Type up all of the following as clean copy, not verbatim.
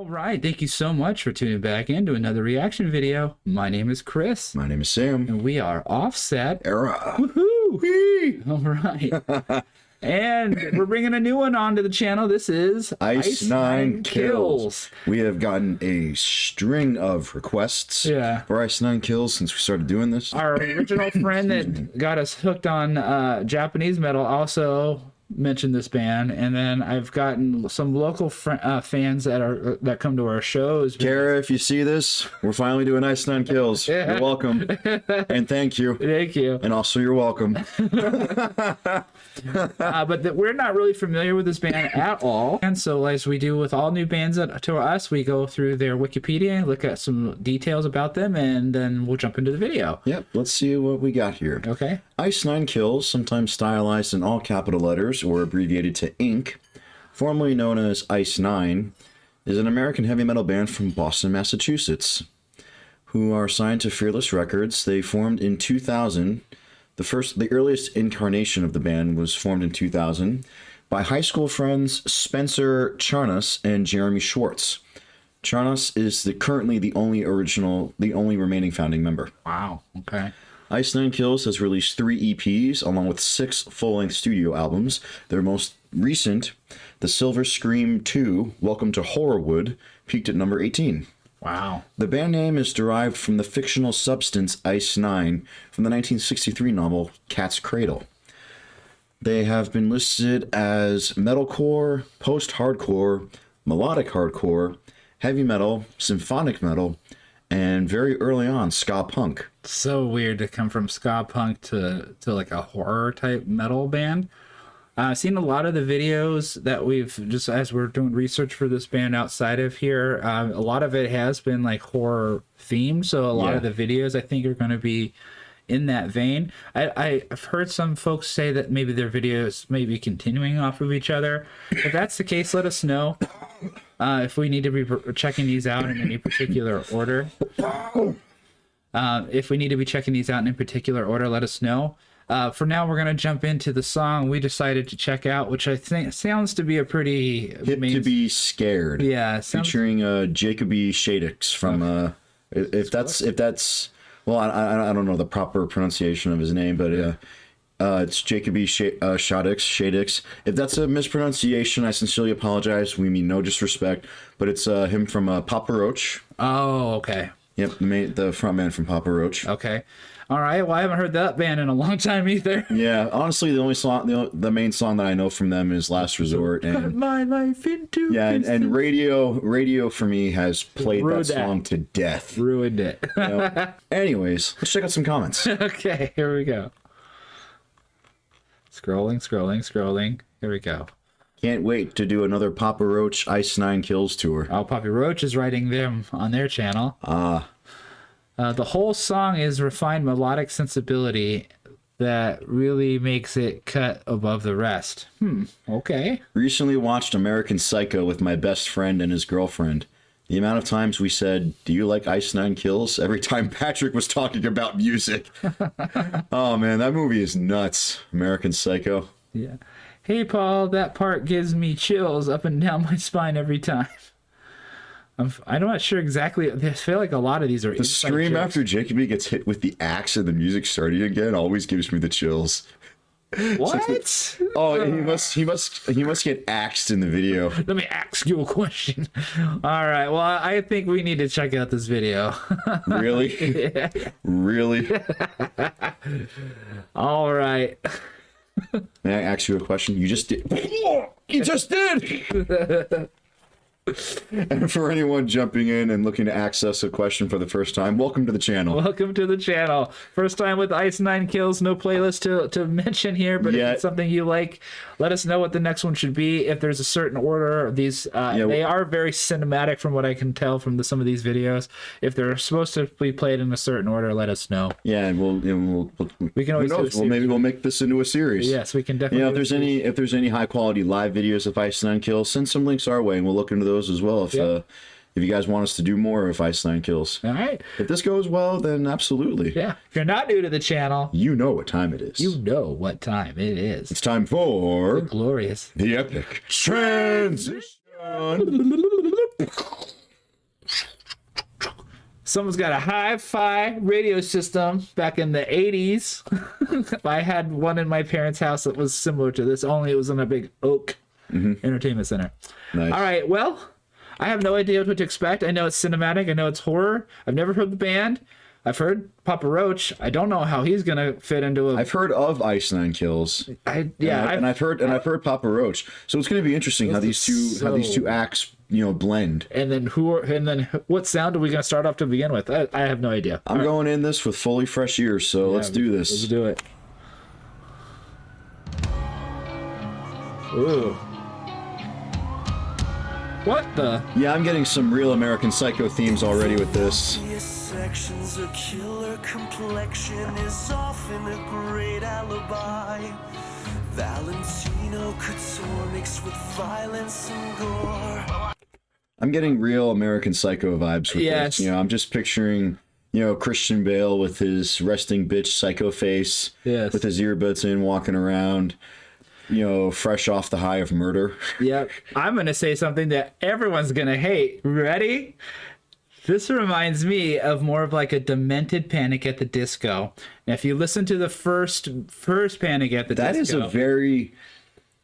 right, thank you so much for tuning back into another reaction video. My name is Chris. My name is Sam. And we are Offset. Era. Woohoo! Whee! All right. And we're bringing a new one onto the channel. This is Ice Nine Kills. We have gotten a string of requests for Ice Nine Kills since we started doing this. Our original friend that got us hooked on Japanese metal also mentioned this band, and then I've gotten some local fans that come to our shows. Kara, if you see this, we're finally doing Ice Nine Kills. You're welcome, and thank you. Thank you. And also, you're welcome. But we're not really familiar with this band at all, and so as we do with all new bands to us, we go through their Wikipedia, look at some details about them, and then we'll jump into the video. Yep, let's see what we got here. Okay. Ice Nine Kills, sometimes stylized in all capital letters or abbreviated to INC, formerly known as Ice Nine, is an American heavy metal band from Boston, Massachusetts, who are signed to Fearless Records. They formed in 2000. The earliest incarnation of the band was formed in 2000 by high school friends Spencer Charnas and Jeremy Schwartz. Charnas is currently the only remaining founding member. Wow. Okay. Ice Nine Kills has released 3 EPs along with 6 full-length studio albums. Their most recent, The Silver Scream 2, Welcome to Horrorwood, peaked at number 18. Wow. The band name is derived from the fictional substance Ice Nine from the 1963 novel Cat's Cradle. They have been listed as metalcore, post-hardcore, melodic hardcore, heavy metal, symphonic metal, and very early on, ska punk. So weird to come from ska punk to like a horror type metal band. I've seen a lot of the videos that we've just as we're doing research for this band outside of here. A lot of it has been like horror themed, so a lot of the videos I think are going to be in that vein. I've heard some folks say that maybe their videos may be continuing off of each other. If that's the case, let us know. If we need to be checking these out in any particular order. If we need to be checking these out in a particular order, let us know. For now, we're going to jump into the song we decided to check out, which I think sounds to be a pretty... Hip to Be Scared. Yeah. Featuring Jacoby Shaddix from... If that's... Well, I don't know the proper pronunciation of his name, but it's Jacoby Shaddix. If that's a mispronunciation, I sincerely apologize. We mean no disrespect, but it's him from Papa Roach. Oh, okay. Yep, the front man from Papa Roach. Okay. All right. Well, I haven't heard that band in a long time either. Yeah, honestly, the only song, the main song that I know from them is "Last Resort." And cut my life into and radio for me has played that song to death. Ruined it. Anyways, let's check out some comments. Okay, here we go. Scrolling. Here we go. Can't wait to do another Papa Roach Ice Nine Kills tour. Oh, Papa Roach is writing them on their channel. The whole song is refined melodic sensibility that really makes it cut above the rest. Okay. Recently watched American Psycho with my best friend and his girlfriend. The amount of times we said, "Do you like Ice Nine Kills?" every time Patrick was talking about music. Oh man, that movie is nuts. American Psycho. Yeah. Hey Paul, that part gives me chills up and down my spine every time. I'm not sure exactly. I feel like a lot of these are. The scream jokes. After Jacoby gets hit with the axe and the music starting again always gives me the chills. What? Oh, he must get axed in the video. Let me ask you a question. All right. Well, I think we need to check out this video. Really? Yeah. Really? All right. May I ask you a question? You just did. You just did. And for anyone jumping in and looking to access a question for the first time, welcome to the channel. Welcome to the channel. First time with Ice Nine Kills. No playlist to mention here, but if it's something you like, let us know what the next one should be. If there's a certain order, these they are very cinematic from what I can tell from some of these videos. If they're supposed to be played in a certain order, let us know. Yeah, and we can always who knows? Maybe we'll make this into a series. Yes, we can definitely. If there's any high quality live videos of Ice Nine Kills, send some links our way, and we'll look into those as well. If you guys want us to do more of Ice Nine Kills. All right. If this goes well, then absolutely. Yeah. If you're not new to the channel, you know what time it is. You know what time it is. It's time for the glorious, the epic transition. Someone's got a hi-fi radio system back in the 80s. I had one in my parents' house that was similar to this, only it was in a big oak entertainment center. Nice. All right, well, I have no idea what to expect. I know it's cinematic. I know it's horror. I've never heard the band. I've heard Papa Roach. I don't know how he's gonna fit into a. I've heard of Ice Nine Kills. I've heard Papa Roach. So it's going to be interesting how these two acts, blend. And then what sound are we gonna start off to begin with? I have no idea. I'm going in this with fully fresh ears, so let's do this. Let's do it. Ooh. What the? Yeah, I'm getting some real American Psycho themes already with this. Sections, a killer complexion is often a great alibi. Valentino couture mixed with violence and gore. I'm getting real American Psycho vibes with this. I'm just picturing, Christian Bale with his resting bitch psycho face, with his earbuds in, walking around, fresh off the high of murder. Yep. I'm gonna say something that everyone's gonna hate. Ready? This reminds me of more of like a demented Panic at the Disco. Now, if you listen to the first Panic at the Disco, that is a very.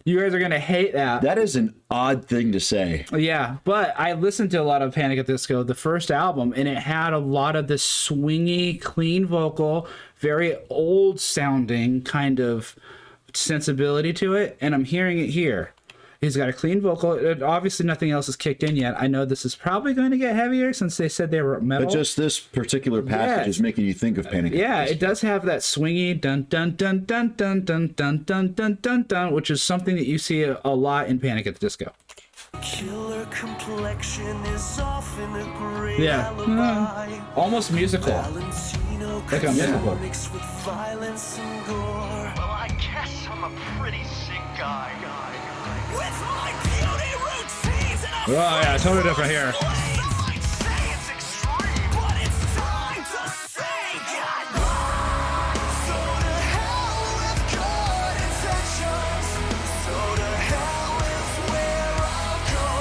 You guys are gonna hate that. That is an odd thing to say. Yeah, but I listened to a lot of Panic at the Disco, the first album, and it had a lot of this swingy, clean vocal, very old sounding kind of sensibility to it, and I'm hearing it here. He's got a clean vocal. Obviously, nothing else is kicked in yet. I know this is probably going to get heavier since they said they were metal. But just this particular passage is making you think of Panic. Yeah, it does have that swingy dun dun dun dun dun dun dun dun dun dun dun, which is something that you see a lot in Panic at the Disco. Killer complexion is often a great alibi. Almost musical. Like a musical. Mixed with violence and gore. Well, I guess I'm a pretty sick guy. With my beauty routines and Oh yeah, totally different here. Some might say it's extreme, but it's time to say goodbye. So to hell with good intentions. So to hell is where I'll go.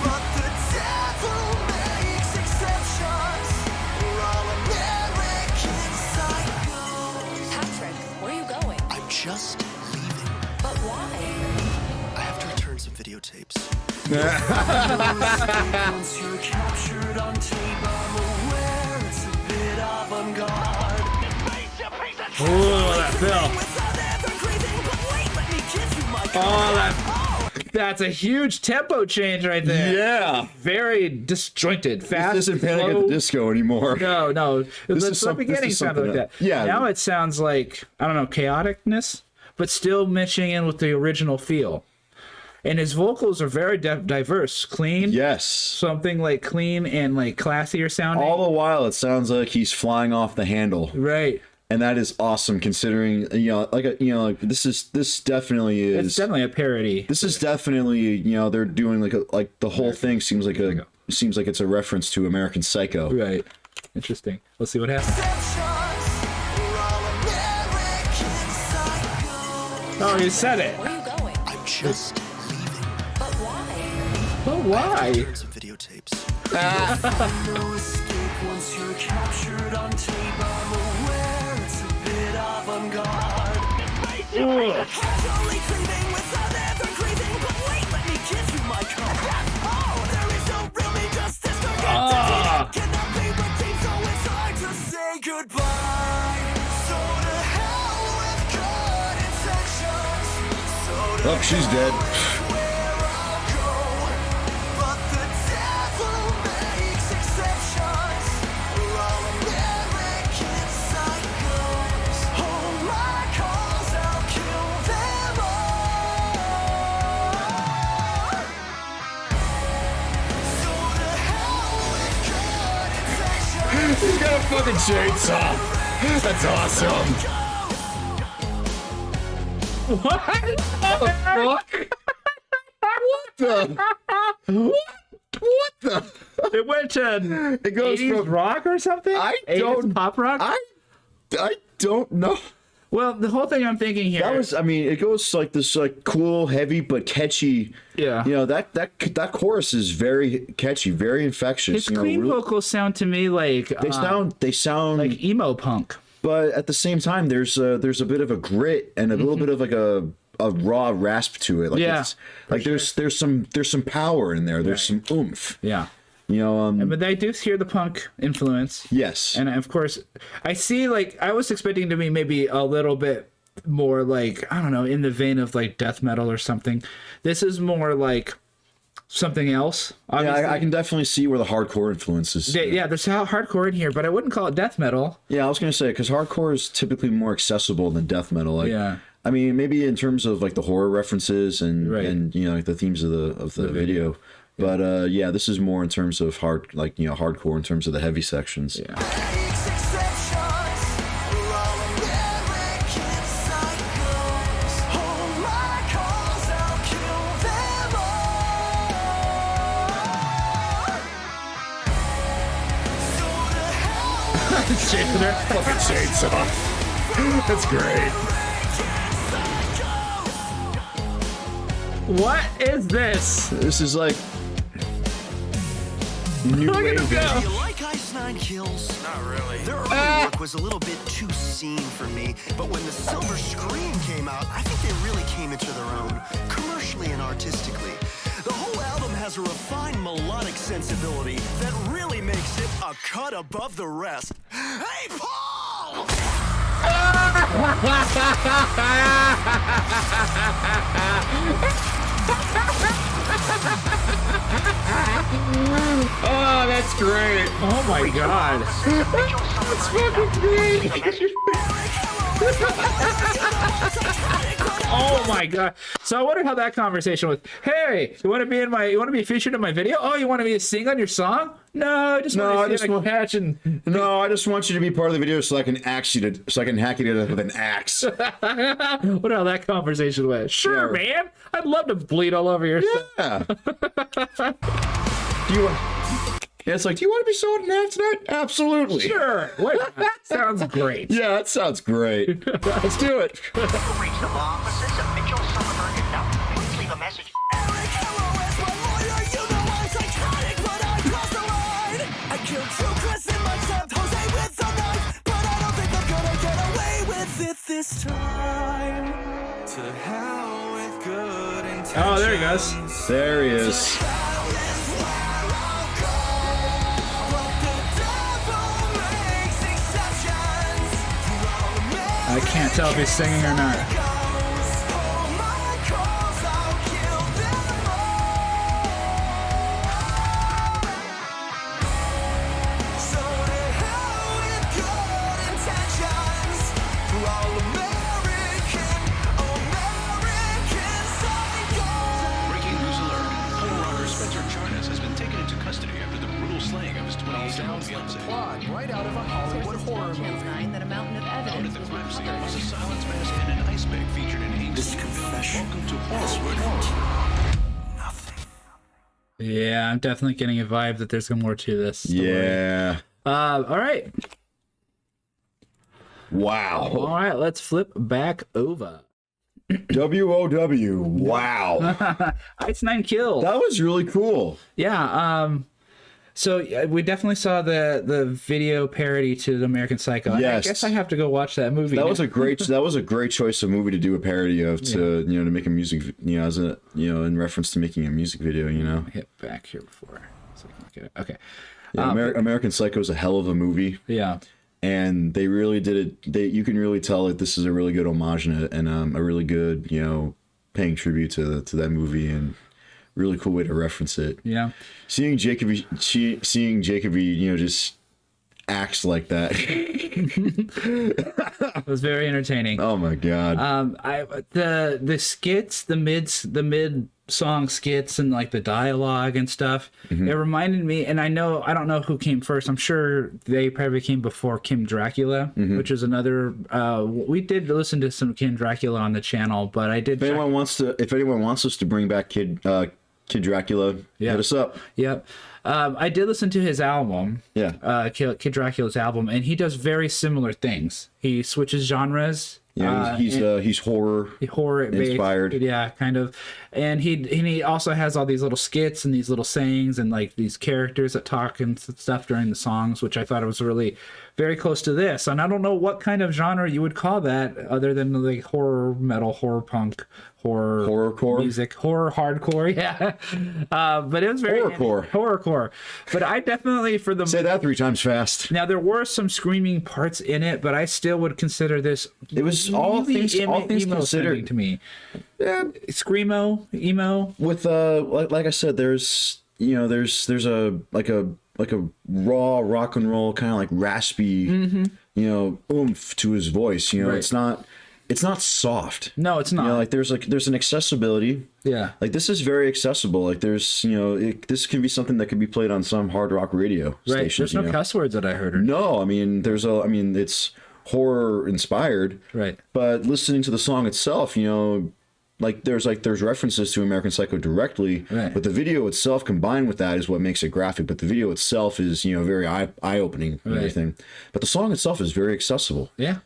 But the devil makes exceptions. We're all American psychos. Patrick, where are you going? I'm just leaving. But why? I have to return some videotapes. Once you're captured on tape, I'm aware it's a bit avant-garde. Ooh, that feel. That's a huge tempo change right there. Yeah. Very disjointed, fast. This isn't Panic at the Disco anymore. No. This The beginning sounded like that. Yeah. Now it sounds like, I don't know, chaoticness, but still mixing in with the original feel. And his vocals are very diverse, clean. Yes. Something like clean and like classier sounding. All the while, it sounds like he's flying off the handle. Right. And that is awesome, considering this definitely is. It's definitely a parody. This is definitely they're doing like the whole thing seems like it's a reference to American Psycho. Right. Interesting. Let's see what happens. Oh, you said it. Where are you going? I'm just leaving. But why? But why? Return some videotapes. No escape once you're captured on tape. I'm aware it's a bit avant-garde. Casually cleaving without ever grieving. But wait, let me give you my card. Oh, there is no really justice. Cannot be redeemed, so it's hard to say goodbye. So to hell with good intentions. So to Oh, she's dead. where I'll go. But the devil makes exceptions. We're all American psychos. Hold my calls, I'll kill them all. So to hell with good intentions. He's got a fucking chainsaw. That's awesome. What? What the? It went to It goes 80s from rock or something? I 80s don't- pop rock? I don't know. Well, the whole thing I'm thinking here. That was, I mean, it goes like this, like cool, heavy but catchy. Yeah. You know, that chorus is very catchy, very infectious. his you know, clean really- vocals sound to me like They sound like emo punk. but at the same time, there's a bit of a grit and a little bit of like a raw rasp to it. Like Yeah, it's, like there's some power in there. There's some oomph. Yeah. You know, But I do hear the punk influence. yes. And of course, I see, like, I was expecting to be maybe a little bit more like, I don't know, in the vein of like death metal or something. This is more like something else. Yeah, Obviously. I can definitely see where the hardcore influence is. Yeah, there's hardcore in here, but I wouldn't call it death metal. Yeah, I was gonna say because hardcore is typically more accessible than death metal. Like, Yeah. I mean, maybe in terms of like the horror references and Right. and you know like the themes of the video. But yeah, this is more in terms of hardcore in terms of the heavy sections. Yeah. Takes exceptions. We're all American psychos. Hold my calls, I'll kill them all. So to hell with Fucking chainsaw. That's great. What is this? This is like new Look at wave. him go. You like Ice Nine Kills? Not really. Their early work was a little bit too scene for me, but when the Silver Scream came out, I think they really came into their own, commercially and artistically. The whole album has a refined melodic sensibility that really makes it a cut above the rest. Hey, Paul! Oh, that's great. Oh my god. That's fucking great. Oh my god. So I wonder how that conversation was. Hey, you want to be featured in my video? Oh, you want me to sing on your song? No, I just want to see a catch and No, I just want you to be part of the video so I can hack you to death with an axe. wonder how that conversation went. Sure, Yeah. man. I'd love to bleed all over your stuff. Yeah. Yeah, it's like, do you want to be sold in half tonight? Absolutely. Sure. Wait, that sounds great. Yeah, that sounds great. Let's do it. Regional offices of Mitchell, Summerberg, and Nutt. Please leave a message. Eric Hello as my lawyer, you know I'm psychotic, but I crossed the line. I killed two Chris in my San Jose with a knife, but I don't think I'm gonna get away with it this time. To hell with good intentions. Oh, there he goes. There he is. Hell is where I'll go, but the devil makes exceptions. For all the I can't tell if he's singing or not. goes, hold my calls, I'll kill them all. So to hell with good intentions. For all American psychos. Breaking news alert. Home robber Spencer Charnas has been taken into custody after the brutal slaying of his 28-year-old fiancée. Right out of a Hollywood horror Channel movie. 9 that a mountain of Found at evidence the was crime scene recovered. was a silence mask and an ice bag featured in Hank's This confession Welcome to has Horror. nothing. Yeah, I'm definitely getting a vibe that there's more to this story. Yeah. All right. All Wow. right, let's flip back over. WOW. Wow. Ice Nine Kills. That was really cool. Yeah. So we definitely saw the video parody to the American Psycho. Yes. I guess I have to go watch that movie. That now. was a great choice of movie to do a parody of to to make a music as a in reference to making a music video. hit back here before so I can look at it. Okay. Yeah, American Psycho is a hell of a movie. Yeah. And they really did it. You can really tell that this is a really good homage and a really good, paying tribute to that movie and really cool way to reference it. Yeah. Seeing Jacoby, just acts like that. It was very entertaining. Oh my god. The skits, the mid song skits and like the dialogue and stuff, it reminded me, and I don't know who came first. I'm sure they probably came before Kim Dracula, which is another we did listen to some Kim Dracula on the channel, but I did if anyone wants us to bring back Kid Dracula, hit us up. Yep. I did listen to his album. Yeah. Kid Dracula's album, and he does very similar things. He switches genres Yeah, he's horror inspired, yeah, kind of. And he also has all these little skits and these little sayings and like these characters that talk and stuff during the songs, which I thought it was really very close to this. And I don't know what kind of genre you would call that other than like horror metal, horror punk, horrorcore music, horror hardcore, yeah. But it was very horrorcore. But I definitely say that 3 times fast. Now there were some screaming parts in it, but I still would consider this. It was all things considered to me. Yeah, screamo, emo. With like I said, there's a raw rock and roll kind of like raspy, oomph to his voice. Right. It's not soft. No, it's not. Like there's an accessibility. Yeah. Like this is very accessible. Like there's this can be something that can be played on some hard rock radio stations. There's no cuss words that I heard. No, I mean it's horror inspired. Right. But listening to the song itself, like there's references to American Psycho directly, right. But the video itself combined with that is what makes it graphic. But the video itself is very eye opening and everything. But the song itself is very accessible. Yeah.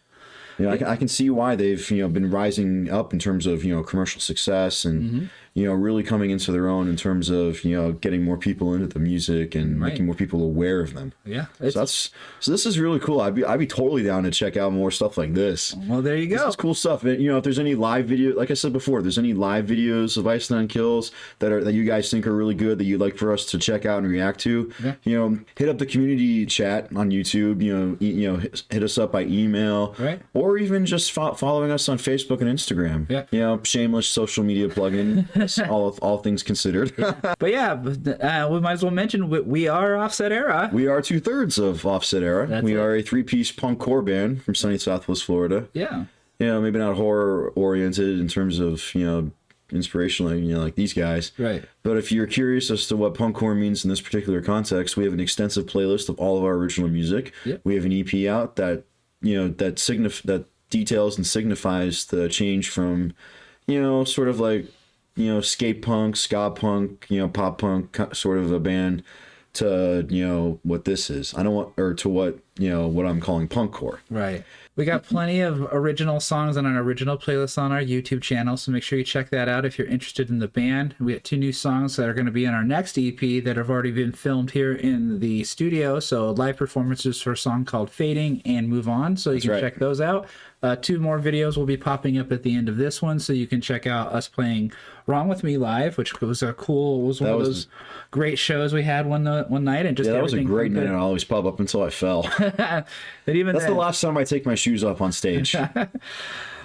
I can see why they've been rising up in terms of commercial success and really coming into their own in terms of getting more people into the music and making more people aware of them. Yeah, so this is really cool. I'd be totally down to check out more stuff like this. Well, there you go. This is cool stuff. If there's any live video, like I said before, if there's any live videos of Ice Nine Kills that you guys think are really good that you'd like for us to check out and react to, hit up the community chat on YouTube. Hit us up by email, right? Or even just following us on Facebook and Instagram. Yeah. Shameless social media plug-in. all things considered. But yeah, we might as well mention we are Offset Era. We are 2/3 of Offset Era. We are a 3-piece punk core band from sunny Southwest Florida. Yeah. Maybe not horror oriented in terms of inspirational, like these guys. Right. But if you're curious as to what punk core means in this particular context, we have an extensive playlist of all of our original music. Yep. We have an EP out that that details and signifies the change from sort of like skate punk, ska punk, pop punk sort of a band to what this is. What I'm calling punk core. Right. We got plenty of original songs on an original playlist on our YouTube channel, so make sure you check that out if you're interested in the band. We got 2 new songs that are going to be in our next EP that have already been filmed here in the studio. So live performances for a song called Fading and Move On, so you can check those out. 2 more videos will be popping up at the end of this one, so you can check out us playing Wrong With Me live, which was one of those great shows we had one night. And just that was a great night. I always pop up until I fell. That's the last time I take my shoes off on stage.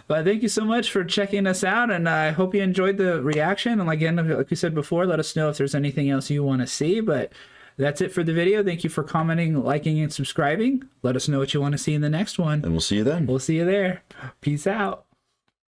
But thank you so much for checking us out, and I hope you enjoyed the reaction. And again, like we said before, let us know if there's anything else you want to see. But that's it for the video. Thank you for commenting, liking, and subscribing. Let us know what you want to see in the next one. And we'll see you then. We'll see you there. Peace out.